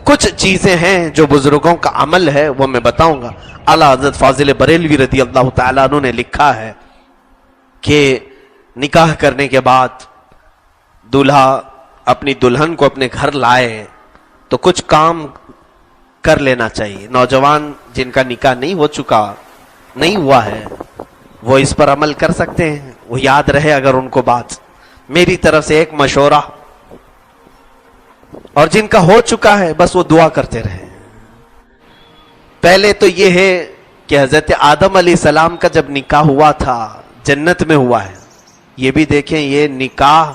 کچھ چیزیں ہیں جو بزرگوں کا عمل ہے وہ میں بتاؤں گا. اعلیٰ حضرت فاضل بریلوی رضی اللہ تعالیٰ عنہ نے لکھا ہے کہ نکاح کرنے کے بعد دولہا اپنی دلہن کو اپنے گھر لائے تو کچھ کام کر لینا چاہیے. نوجوان جن کا نکاح نہیں ہو چکا، نہیں ہوا ہے، وہ اس پر عمل کر سکتے ہیں. وہ یاد رہے اگر ان کو بات، میری طرف سے ایک مشورہ، اور جن کا ہو چکا ہے بس وہ دعا کرتے رہے. پہلے تو یہ ہے کہ حضرت آدم علیہ السلام کا جب نکاح ہوا تھا جنت میں ہوا ہے. یہ بھی دیکھیں، یہ نکاح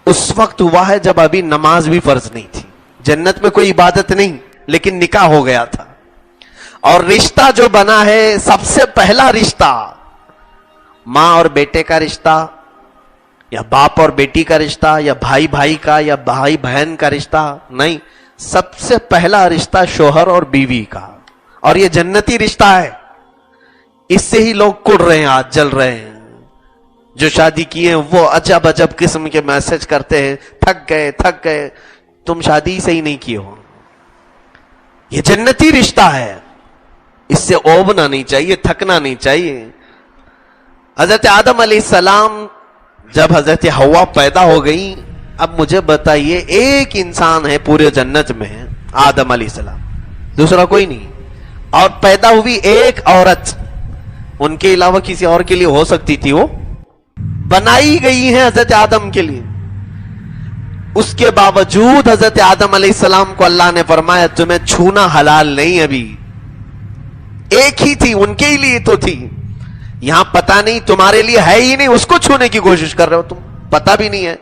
اس وقت ہوا ہے جب ابھی نماز بھی فرض نہیں تھی. جنت میں کوئی عبادت نہیں، لیکن نکاح ہو گیا تھا. اور رشتہ جو بنا ہے، سب سے پہلا رشتہ ماں اور بیٹے کا رشتہ، یا باپ اور بیٹی کا رشتہ، یا بھائی بھائی کا، یا بھائی بہن کا رشتہ نہیں. سب سے پہلا رشتہ شوہر اور بیوی کا، اور یہ جنتی رشتہ ہے. اس سے ہی لوگ کڑ رہے ہیں، آج جل رہے ہیں. جو شادی کیے ہیں وہ عجب عجب قسم کے میسج کرتے ہیں، تھک گئے. تم شادی سے ہی نہیں کیے ہو. یہ جنتی رشتہ ہے، اس سے اوبنا نہیں چاہیے، تھکنا نہیں چاہیے. حضرت آدم علیہ السلام جب حضرت حوا پیدا ہو گئی، اب مجھے بتائیے ایک انسان ہے پورے جنت میں، آدم علیہ السلام، دوسرا کوئی نہیں. اور پیدا ہوئی ایک عورت، ان کے علاوہ کسی اور کے لیے ہو سکتی تھی، وہ بنائی گئی ہے حضرت آدم کے لیے. اس کے باوجود حضرت آدم علیہ السلام کو اللہ نے فرمایا تمہیں چھونا حلال نہیں. ابھی ایک ہی تھی، ان کے ہی لیے تو تھی. یہاں پتہ نہیں تمہارے لیے ہے ہی نہیں، اس کو چھونے کی کوشش کر رہے ہو تم، پتہ بھی نہیں ہے.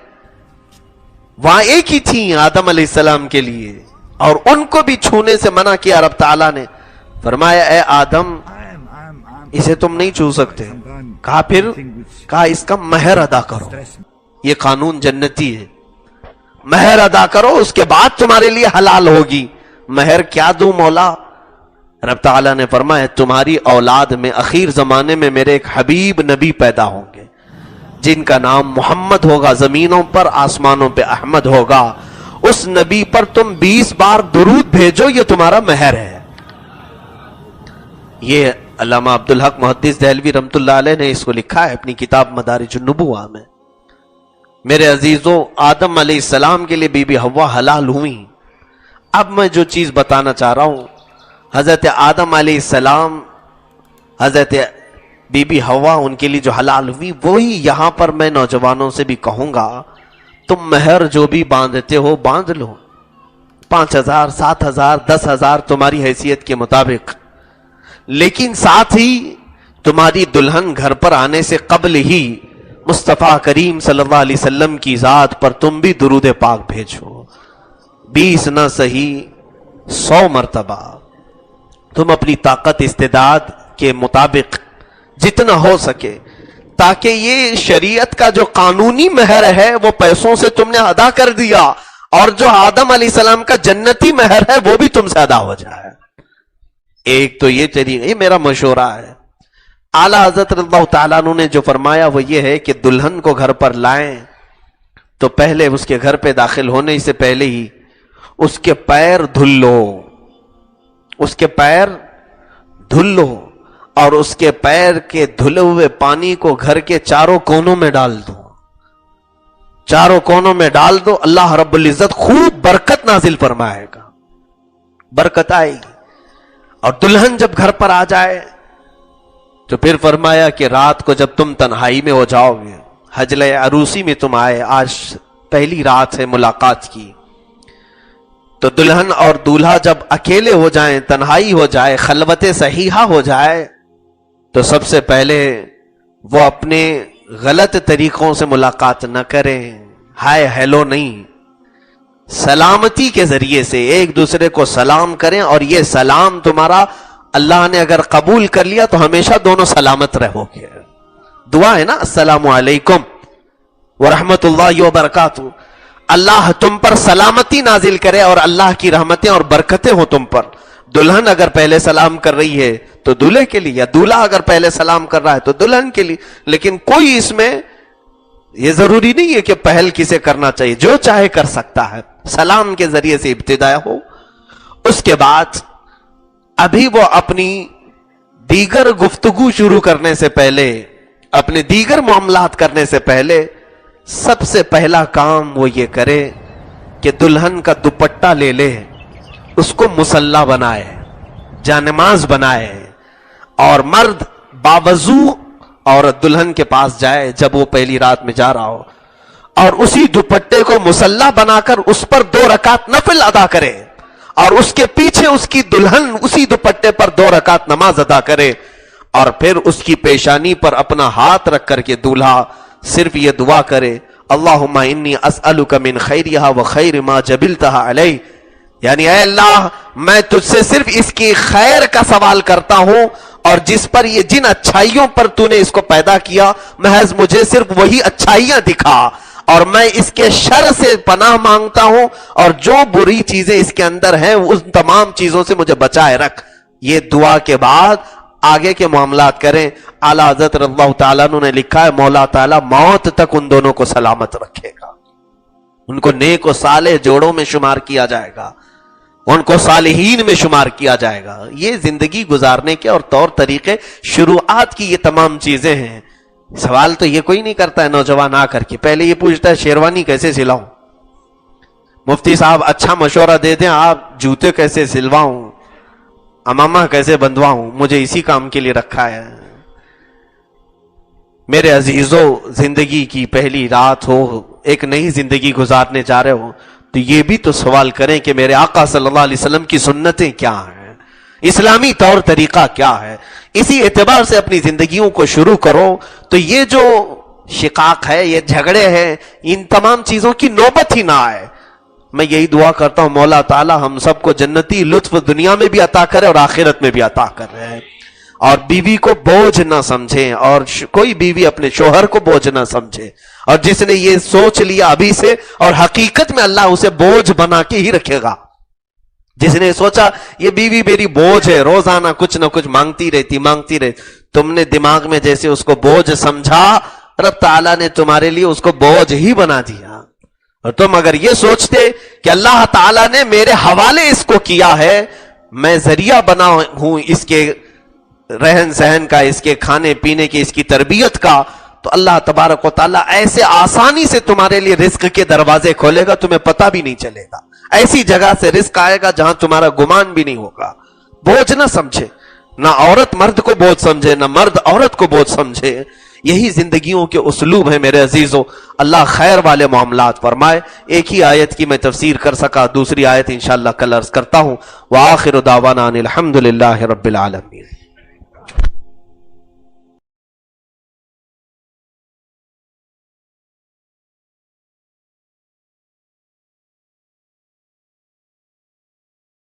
وہاں ایک ہی تھی آدم علیہ السلام کے لیے، اور ان کو بھی چھونے سے منع کیا. رب تعالیٰ نے فرمایا اے آدم اسے تم نہیں چھو سکتے. کہا پھر، کہا اس کا مہر ادا کرو. یہ قانون جنتی ہے، مہر ادا کرو، اس کے بعد تمہارے لیے حلال ہوگی. مہر کیا دوں مولا؟ رب تعالیٰ نے فرمایا تمہاری اولاد میں اخیر زمانے میں میرے ایک حبیب نبی پیدا ہوں گے جن کا نام محمد ہوگا، زمینوں پر آسمانوں پہ احمد ہوگا. اس نبی پر تم 20 بار درود بھیجو، یہ تمہارا مہر ہے. یہ علامہ عبدالحق محدث دہلوی رحمۃ اللہ علیہ نے اس کو لکھا ہے اپنی کتاب مدارج النبوہ میں. میرے عزیزوں، آدم علیہ السلام کے لیے بی بی حوا حلال ہوئی. اب میں جو چیز بتانا چاہ رہا ہوں، حضرت آدم علیہ السلام، حضرت بی بی حوا، ان کے لیے جو حلال ہوئی، وہی یہاں پر میں نوجوانوں سے بھی کہوں گا تم مہر جو بھی باندھتے ہو باندھ لو، 5,000 7,000 10,000 تمہاری حیثیت کے مطابق. لیکن ساتھ ہی تمہاری دلہن گھر پر آنے سے قبل ہی مصطفیٰ کریم صلی اللہ علیہ وسلم کی ذات پر تم بھی درود پاک بھیجو. 20 نہ صحیح 100 مرتبہ تم اپنی طاقت استعداد کے مطابق جتنا ہو سکے، تاکہ یہ شریعت کا جو قانونی مہر ہے وہ پیسوں سے تم نے ادا کر دیا، اور جو آدم علیہ السلام کا جنتی مہر ہے وہ بھی تم سے ادا ہو جائے. ایک تو یہ طریقہ، یہ میرا مشورہ ہے. اعلیٰ حضرت رضی اللہ تعالیٰ عنہ نے جو فرمایا وہ یہ ہے کہ دلہن کو گھر پر لائیں تو پہلے اس کے گھر پہ داخل ہونے سے پہلے ہی اس کے پیر دھل لو، اس کے پیر دھل لو، اور اس کے پیر کے دھلے ہوئے پانی کو گھر کے چاروں کونوں میں ڈال دو. چاروں کونوں میں ڈال دو، اللہ رب العزت خوب برکت نازل فرمائے گا، برکت آئے گی. اور دلہن جب گھر پر آ جائے تو پھر فرمایا کہ رات کو جب تم تنہائی میں ہو جاؤ گے، حجلہ عروسی میں تم آئے، آج پہلی رات ہے ملاقات کی، تو دلہن اور دولہا جب اکیلے ہو جائیں، تنہائی ہو جائے، خلوت صحیحہ ہو جائے، تو سب سے پہلے وہ اپنے غلط طریقوں سے ملاقات نہ کریں، ہائے ہیلو نہیں، سلامتی کے ذریعے سے ایک دوسرے کو سلام کریں. اور یہ سلام تمہارا اللہ نے اگر قبول کر لیا تو ہمیشہ دونوں سلامت رہو گے. دعا ہے نا، السلام علیکم ورحمت اللہ وبرکاتہ. اللہ تم پر سلامتی نازل کرے اور اللہ کی رحمتیں اور برکتیں ہو تم پر. دلہن اگر پہلے سلام کر رہی ہے تو دولہے کے لیے، یا دولہا اگر پہلے سلام کر رہا ہے تو دلہن کے لیے. لیکن کوئی اس میں یہ ضروری نہیں ہے کہ پہل کسے کرنا چاہیے، جو چاہے کر سکتا ہے. سلام کے ذریعے سے ابتدا ہو اس کے بعد ابھی وہ اپنی دیگر گفتگو شروع کرنے سے پہلے، اپنے دیگر معاملات کرنے سے پہلے سب سے پہلا کام وہ یہ کرے کہ دلہن کا دوپٹہ لے لے، اس کو مصلی بنائے، جانماز بنائے، اور مرد باوضو عورت دلہن کے پاس جائے جب وہ پہلی رات میں جا رہا ہو، اور اسی دوپٹے کو مصلی بنا کر اس پر 2 رکعت نفل ادا کرے، اور اس کے پیچھے اس کی دلہن اسی دوپٹے پر 2 رکعت نماز ادا کرے، اور پھر اس کی پیشانی پر اپنا ہاتھ رکھ کر کے دولہا صرف یہ دعا کرے، اللہم انی اسألک من خیرہا و خیر ما جبلتہا علیہ، یعنی اے اللہ میں تجھ سے صرف اس کی خیر کا سوال کرتا ہوں، اور جس پر یہ جن اچھائیوں پر تو نے اس کو پیدا کیا محض مجھے صرف وہی اچھائیاں دکھا، اور میں اس کے شر سے پناہ مانگتا ہوں، اور جو بری چیزیں اس کے اندر ہیں ان تمام چیزوں سے مجھے بچائے رکھ۔ یہ دعا کے بعد آگے کے معاملات کریں۔ اعلیٰ حضرت رضی اللہ تعالیٰ عنہ نے لکھا ہے مولا تعالیٰ موت تک ان دونوں کو سلامت رکھے گا، ان کو نیک و صالح جوڑوں میں شمار کیا جائے گا، ان کو صالحین میں شمار کیا جائے گا۔ یہ زندگی گزارنے کے اور طور طریقے شروعات کی یہ تمام چیزیں ہیں۔ سوال تو یہ کوئی نہیں کرتا ہے نوجوان آ کر کے، پہلے یہ پوچھتا ہے شیروانی کیسے سلاؤں، مفتی صاحب اچھا مشورہ دے دیں، آپ جوتے کیسے سلواؤں، امامہ کیسے بندواؤں، مجھے اسی کام کے لیے رکھا ہے۔ میرے عزیزو، زندگی کی پہلی رات ہو، ایک نئی زندگی گزارنے جا رہے ہو، تو یہ بھی تو سوال کریں کہ میرے آقا صلی اللہ علیہ وسلم کی سنتیں کیا ہیں، اسلامی طور طریقہ کیا ہے۔ اسی اعتبار سے اپنی زندگیوں کو شروع کرو تو یہ جو شقاق ہے، یہ جھگڑے ہیں، ان تمام چیزوں کی نوبت ہی نہ آئے۔ میں یہی دعا کرتا ہوں مولا تعالی ہم سب کو جنتی لطف دنیا میں بھی عطا کرے اور آخرت میں بھی عطا کر رہے ہیں، اور بیوی کو بوجھ نہ سمجھیں، اور کوئی بیوی اپنے شوہر کو بوجھ نہ سمجھے، اور جس نے یہ سوچ لیا ابھی سے، اور حقیقت میں اللہ اسے بوجھ بنا کے ہی رکھے گا۔ جس نے سوچا یہ بیوی میری بوجھ ہے، روزانہ کچھ نہ کچھ مانگتی رہتی، تم نے دماغ میں جیسے اس کو بوجھ سمجھا، رب تعالیٰ نے تمہارے لیے اس کو بوجھ ہی بنا دیا۔ اور تم اگر یہ سوچتے کہ اللہ تعالیٰ نے میرے حوالے اس کو کیا ہے، میں ذریعہ بنا ہوں اس کے رہن سہن کا، اس کے کھانے پینے کی، اس کی تربیت کا، تو اللہ تبارک و تعالیٰ ایسے آسانی سے تمہارے لیے رزق کے دروازے کھولے گا، تمہیں پتہ بھی نہیں چلے گا۔ ایسی جگہ سے رزق آئے گا جہاں تمہارا گمان بھی نہیں ہوگا۔ بوجھ نہ سمجھے، نہ عورت مرد کو بوجھ سمجھے، نہ مرد عورت کو بوجھ سمجھے۔ یہی زندگیوں کے اسلوب ہیں میرے عزیزوں۔ اللہ خیر والے معاملات فرمائے۔ ایک ہی آیت کی میں تفسیر کر سکا، دوسری آیت انشاءاللہ کل عرض کرتا ہوں۔ وآخر دعوانا ان الحمد للہ رب العالمین۔